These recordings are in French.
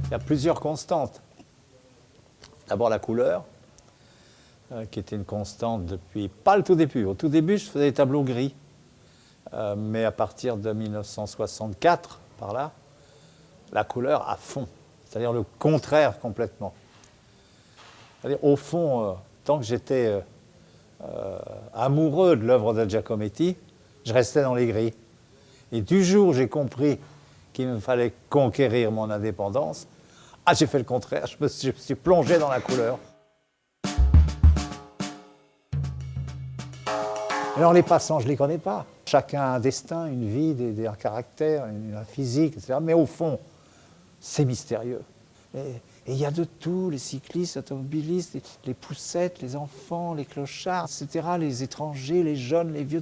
Il y a plusieurs constantes. D'abord la couleur, qui était une constante depuis, pas le tout début. Au tout début, je faisais des tableaux gris. Mais à partir de 1964, par là, la couleur à fond. C'est-à-dire le contraire complètement. C'est-à-dire, au fond, tant que j'étais amoureux de l'œuvre de Giacometti, je restais dans les gris. Et du jour où j'ai compris qu'il me fallait conquérir mon indépendance, j'ai fait le contraire, je me suis plongé dans la couleur. Alors les passants, je ne les connais pas. Chacun a un destin, une vie, un caractère, un physique, etc. Mais au fond, c'est mystérieux. Et il y a de tout, les cyclistes, les automobilistes, les poussettes, les enfants, les clochards, etc., les étrangers, les jeunes, les vieux,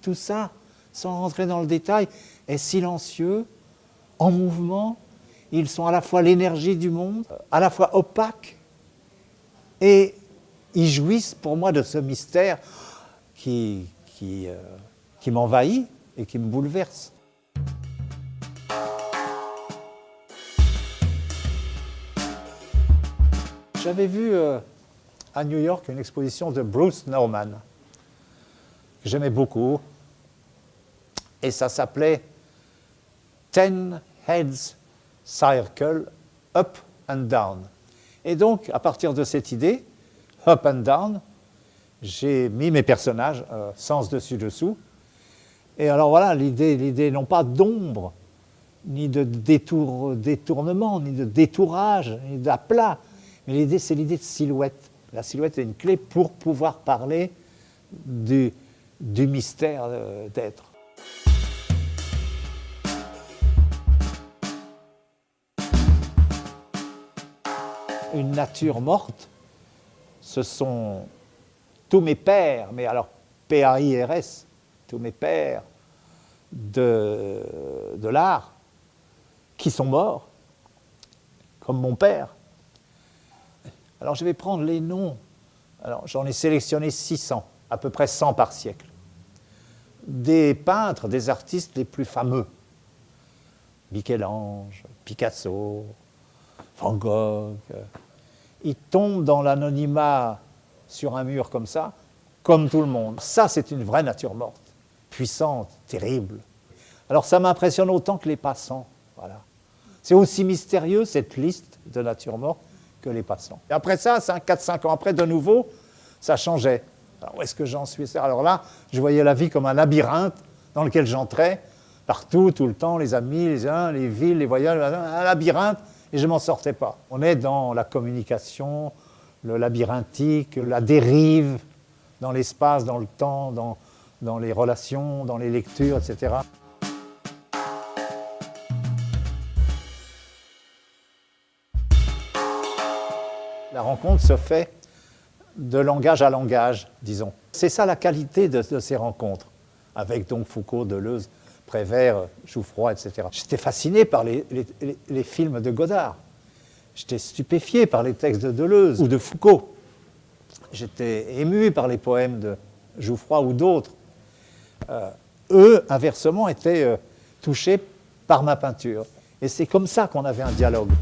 tout ça, sans rentrer dans le détail, est silencieux, en mouvement. Ils sont à la fois l'énergie du monde, à la fois opaques, et ils jouissent pour moi de ce mystère qui m'envahit et qui me bouleverse. J'avais vu à New York une exposition de Bruce Nauman, que j'aimais beaucoup, et ça s'appelait Ten Heads Circle Up and Down. Et donc, à partir de cette idée, Up and Down, j'ai mis mes personnages sens dessus-dessous. Et alors voilà, l'idée non pas d'ombre, ni de détournement, ni de détourage, ni d'aplat, mais c'est l'idée de silhouette. La silhouette est une clé pour pouvoir parler du mystère d'être. Une nature morte, ce sont tous mes pères, mais alors P-A-I-R-S, tous mes pères de l'art, qui sont morts, comme mon père. Alors je vais prendre les noms, alors j'en ai sélectionné 600, à peu près 100 par siècle, des peintres, des artistes les plus fameux, Michel-Ange, Picasso, Van Gogh, ils tombent dans l'anonymat sur un mur comme ça, comme tout le monde. Ça, c'est une vraie nature morte, puissante, terrible. Alors ça m'impressionne autant que les passants. Voilà. C'est aussi mystérieux, cette liste de nature morte, que les passants. Et après ça, 4-5 ans après, de nouveau, ça changeait. Alors où est-ce que j'en suis? Alors là, je voyais la vie comme un labyrinthe dans lequel j'entrais, partout, tout le temps, les amis, les villes, les voyages, un labyrinthe, et je ne m'en sortais pas. On est dans la communication, le labyrinthique, la dérive, dans l'espace, dans le temps, dans les relations, dans les lectures, etc. La rencontre se fait de langage à langage, disons. C'est ça la qualité de ces rencontres, avec donc Foucault, Deleuze, Prévert, Jouffroy, etc. J'étais fasciné par les films de Godard. J'étais stupéfié par les textes de Deleuze ou de Foucault. J'étais ému par les poèmes de Jouffroy ou d'autres. Eux, inversement, étaient touchés par ma peinture. Et c'est comme ça qu'on avait un dialogue.